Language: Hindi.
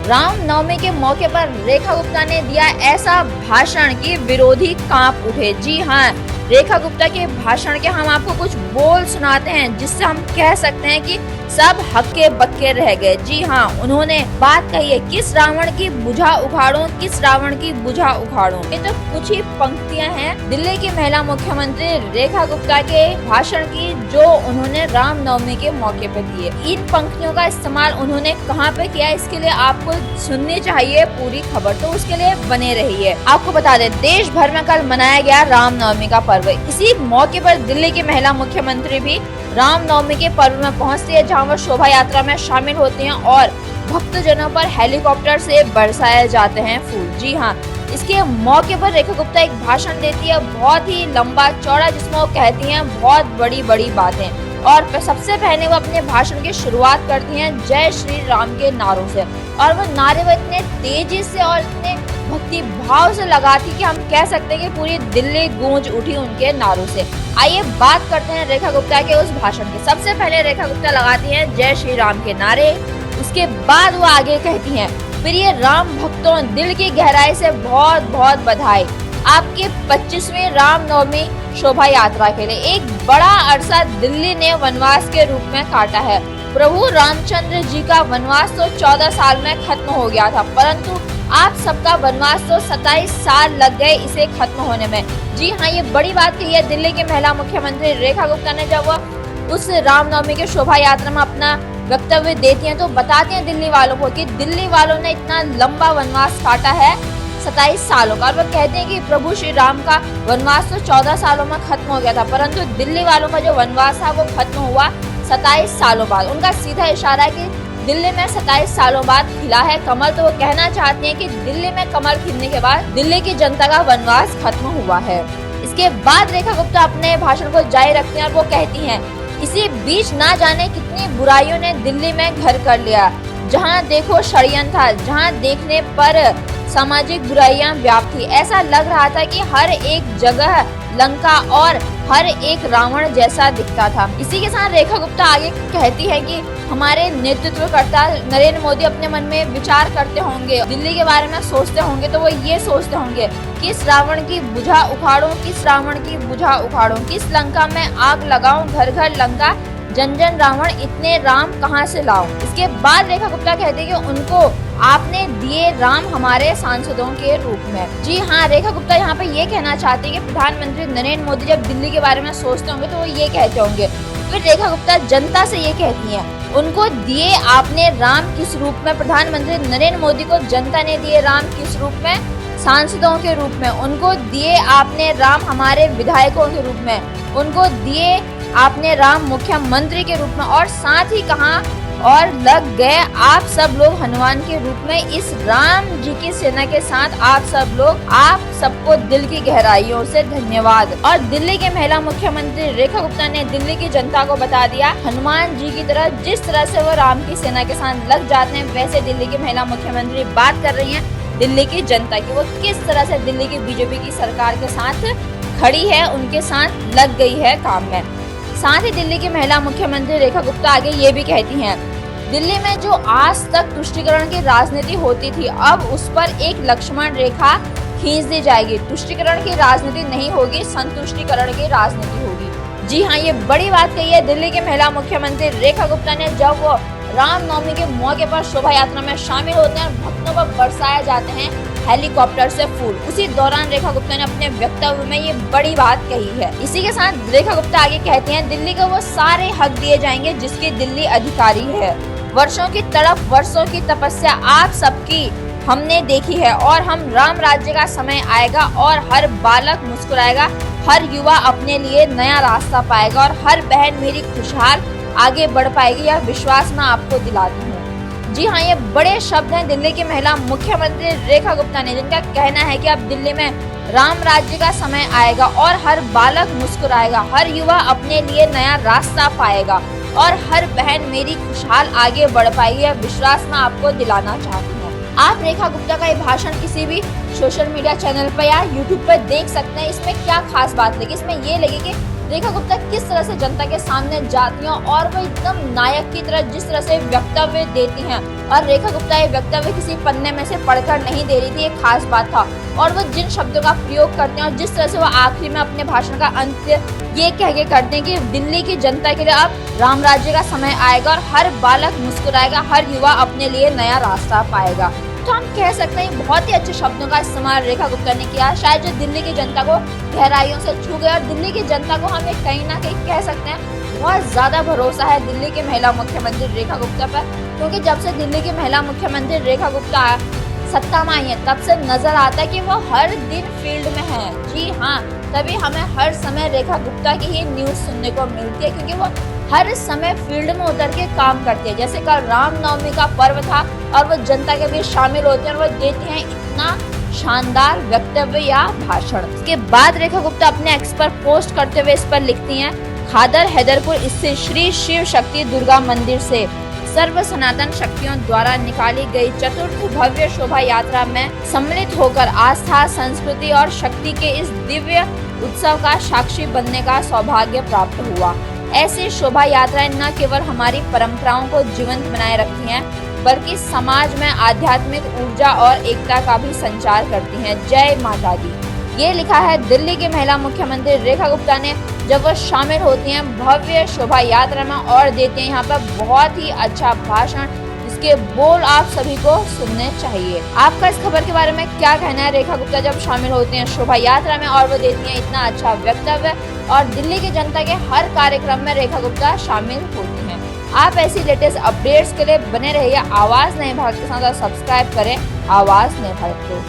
रामनवमी के मौके पर रेखा गुप्ता ने दिया ऐसा भाषण कि विरोधी कांप उठे। जी हाँ, रेखा गुप्ता के भाषण के हम आपको कुछ बोल सुनाते हैं जिससे हम कह सकते हैं कि सब हक्के बक्के रह गए। जी हाँ, उन्होंने बात कही है, किस रावण की बुझा उखाड़ूं, किस रावण की बुझा उखाड़ूं। ये तो कुछ ही पंक्तियां हैं दिल्ली की महिला मुख्यमंत्री रेखा गुप्ता के भाषण की जो उन्होंने रामनवमी के मौके पर दिए। इन पंक्तियों का इस्तेमाल उन्होंने कहाँ पे किया, इसके लिए आपको सुननी चाहिए पूरी खबर, तो उसके लिए बने रहिए। आपको बता दें, देश भर में कल मनाया गया रामनवमी का पर्व। इसी मौके पर दिल्ली की महिला मुख्यमंत्री भी रामनवमी के पर्व में पहुंचती है, जहां वो शोभा यात्रा में शामिल होती हैं और भक्तजनों पर हेलीकॉप्टर से बरसाए जाते हैं फूल। जी हाँ, इसके मौके पर रेखा गुप्ता एक भाषण देती है, बहुत ही लंबा चौड़ा, जिसमें वो कहती हैं बहुत बड़ी बड़ी बातें। और सबसे पहले वो अपने भाषण की शुरुआत करती हैं जय श्री राम के नारों से, और वो नारे वो इतने तेजी से और इतने भक्ति भाव से लगाती कि हम कह सकते हैं कि पूरी दिल्ली गूंज उठी उनके नारों से। आइए बात करते हैं रेखा गुप्ता के उस भाषण की। सबसे पहले रेखा गुप्ता लगाती हैं जय श्री राम के नारे, उसके बाद वो आगे कहती हैं, प्रिय राम भक्तों, दिल की गहराई से बहुत बहुत बधाई आपके 25वीं रामनवमी शोभा यात्रा के लिए। एक बड़ा अरसा दिल्ली ने वनवास के रूप में काटा है। प्रभु रामचंद्र जी का वनवास तो 14 साल में खत्म हो गया था, परंतु आप सबका वनवास तो 27 साल लग गए इसे खत्म होने में। जी हाँ, ये बड़ी बात कही है दिल्ली की महिला मुख्यमंत्री रेखा गुप्ता ने, जब वो उस रामनवमी के शोभा यात्रा में अपना वक्तव्य देती हैं तो बताती हैं दिल्ली वालों को कि दिल्ली वालों ने इतना लंबा वनवास काटा है 27 सालों का। और वो कहते हैं कि प्रभु श्री राम का वनवास तो 14 सालों में खत्म हो गया था, परंतु दिल्ली वालों का जो वनवास था वो खत्म हुआ 27 सालों बाद। उनका सीधा इशारा है कि दिल्ली में 27 सालों बाद खिला है कमल, तो वो कहना चाहती हैं कि दिल्ली में कमल खिलने के बाद दिल्ली की जनता का वनवास खत्म हुआ है। इसके बाद रेखा गुप्ता अपने भाषण को जारी रखती हैं और वो कहती हैं, इसी बीच ना जाने कितनी बुराइयों ने दिल्ली में घर कर लिया। जहां देखो षड्यंत्र था, जहां देखने पर सामाजिक बुराइयां व्याप्त थी। ऐसा लग रहा था कि हर एक जगह लंका और हर एक रावण जैसा दिखता था। इसी के साथ रेखा गुप्ता आगे कहती है कि हमारे नेतृत्वकर्ता नरेंद्र मोदी अपने मन में विचार करते होंगे, दिल्ली के बारे में सोचते होंगे, तो वो ये सोचते होंगे, किस रावण की बुझा उखाड़ूं, किस रावण की बुझा उखाड़ूं, किस लंका में आग लगाऊं, घर घर लंका, जन जन रावण, इतने राम कहां से लाऊं। इसके बाद रेखा गुप्ता कहती है कि उनको आपने दिए राम हमारे सांसदों के रूप में। जी हाँ, रेखा गुप्ता यहाँ पे ये कहना चाहती है कि प्रधानमंत्री नरेंद्र मोदी जब दिल्ली के बारे में सोचते होंगे तो वो ये कहते होंगे। फिर रेखा गुप्ता जनता से ये कहती हैं, उनको दिए आपने राम किस रूप में, प्रधानमंत्री नरेंद्र मोदी को जनता ने दिए राम किस रूप में, सांसदों के रूप में। उनको दिए आपने राम हमारे विधायकों के रूप में, उनको दिए आपने राम मुख्यमंत्री के रूप में, और साथ ही कहा और लग गए आप सब लोग हनुमान के रूप में। इस राम जी की सेना के साथ आप सब लोग, आप सबको दिल की गहराइयों से धन्यवाद। और दिल्ली के महिला मुख्यमंत्री रेखा गुप्ता ने दिल्ली की जनता को बता दिया, हनुमान जी की तरह जिस तरह से वो राम की सेना के साथ लग जाते हैं, वैसे दिल्ली की महिला मुख्यमंत्री बात कर रही हैं दिल्ली की जनता की, वो किस तरह से दिल्ली की बीजेपी की सरकार के साथ खड़ी है, उनके साथ लग गई है काम में। साथ ही दिल्ली की महिला मुख्यमंत्री रेखा गुप्ता आगे ये भी कहती हैं, दिल्ली में जो आज तक तुष्टीकरण की राजनीति होती थी, अब उस पर एक लक्ष्मण रेखा खींच दी जाएगी। तुष्टीकरण की राजनीति नहीं होगी, संतुष्टीकरण की राजनीति होगी। जी हाँ, ये बड़ी बात कही है दिल्ली की महिला मुख्यमंत्री रेखा गुप्ता ने, जब वो रामनवमी के मौके पर शोभा यात्रा में शामिल होते हैं, भक्तों पर बरसाए जाते हैं हेलीकॉप्टर से फूल। उसी दौरान रेखा गुप्ता ने अपने वक्तव्य में ये बड़ी बात कही है। इसी के साथ रेखा गुप्ता आगे कहती हैं, दिल्ली को वो सारे हक दिए जाएंगे जिसके दिल्ली अधिकारी है। वर्षों की तड़प, वर्षों की तपस्या आप सबकी हमने देखी है, और हम राम राज्य का समय आएगा और हर बालक मुस्कुराएगा, हर युवा अपने लिए नया रास्ता पाएगा और हर बहन मेरी खुशहाल आगे बढ़ पाएगी, यह विश्वास मैं आपको दिलाती हूँ। जी हाँ, ये बड़े शब्द हैं दिल्ली की महिला मुख्यमंत्री रेखा गुप्ता ने, जिनका कहना है कि अब दिल्ली में राम राज्य का समय आएगा और हर बालक मुस्कुराएगा, हर युवा अपने लिए नया रास्ता पाएगा और हर बहन मेरी खुशहाल आगे बढ़ पाएगी, यह विश्वास मैं आपको दिलाना चाहती हूँ। आप रेखा गुप्ता का ये भाषण किसी भी सोशल मीडिया चैनल पर या यूट्यूब पर देख सकते हैं। इसमें क्या खास बात लगी, इसमें ये लगी कि रेखा गुप्ता किस तरह से जनता के सामने जाती हैं और वो एकदम नायक की तरह जिस तरह से वक्तव्य देती हैं, और रेखा गुप्ता ये वक्तव्य किसी पन्ने में से पढ़कर नहीं दे रही थी, ये खास बात था। और वो जिन शब्दों का प्रयोग करते हैं और जिस तरह से वो आखिरी में अपने भाषण का अंत ये कह के करते हैं कि दिल्ली की जनता के लिए अब राम राज्य का समय आएगा और हर बालक मुस्कुराएगा, हर युवा अपने लिए नया रास्ता पाएगा। तो हम कह सकते हैं बहुत ही अच्छे शब्दों का इस्तेमाल रेखा गुप्ता ने किया, शायद जो दिल्ली की जनता को गहराइयों से छू गए। और दिल्ली की जनता को हमें कहीं ना कहीं कह सकते हैं बहुत ज्यादा भरोसा है दिल्ली की महिला मुख्यमंत्री रेखा गुप्ता पर, क्योंकि जब से दिल्ली की महिला मुख्यमंत्री रेखा गुप्ता सत्ता में आई है तब से नजर आता है कि वो हर दिन फील्ड में है। जी हाँ, तभी हमें हर समय रेखा गुप्ता की ही न्यूज सुनने को मिलती है, क्योंकि वो हर समय फील्ड में उतर के काम करती है। जैसे कल रामनवमी का पर्व था और वो जनता के बीच शामिल होते हैं और वो देते हैं इतना शानदार वक्तव्य या भाषण। इसके बाद रेखा गुप्ता अपने एक्स पर पोस्ट करते हुए इस पर लिखती हैं, खादर हैदरपुर स्थित श्री शिव शक्ति दुर्गा मंदिर से सर्व सनातन शक्तियों द्वारा निकाली गई चतुर्थ भव्य शोभा यात्रा में सम्मिलित होकर आस्था, संस्कृति और शक्ति के इस दिव्य उत्सव का साक्षी बनने का सौभाग्य प्राप्त हुआ। ऐसी शोभा यात्राएं न केवल हमारी परंपराओं को जीवंत बनाए रखती हैं, बल्कि समाज में आध्यात्मिक ऊर्जा और एकता का भी संचार करती हैं। जय माता दी। ये लिखा है दिल्ली की महिला मुख्यमंत्री रेखा गुप्ता ने, जब वो शामिल होती हैं भव्य शोभा यात्रा में और देते हैं यहाँ पर बहुत ही अच्छा भाषण, जिसके बोल आप सभी को सुनने चाहिए। आपका इस खबर के बारे में क्या कहना है? रेखा गुप्ता जब शामिल होते हैं शोभा यात्रा में और वो देती हैं इतना अच्छा वक्तव्य, और दिल्ली की जनता के हर कार्यक्रम में रेखा गुप्ता शामिल होती हैं। आप ऐसी लेटेस्ट अपडेट्स के लिए बने रहिए आवाज नए भारत के साथ और सब्सक्राइब करें आवाज नए भारत को।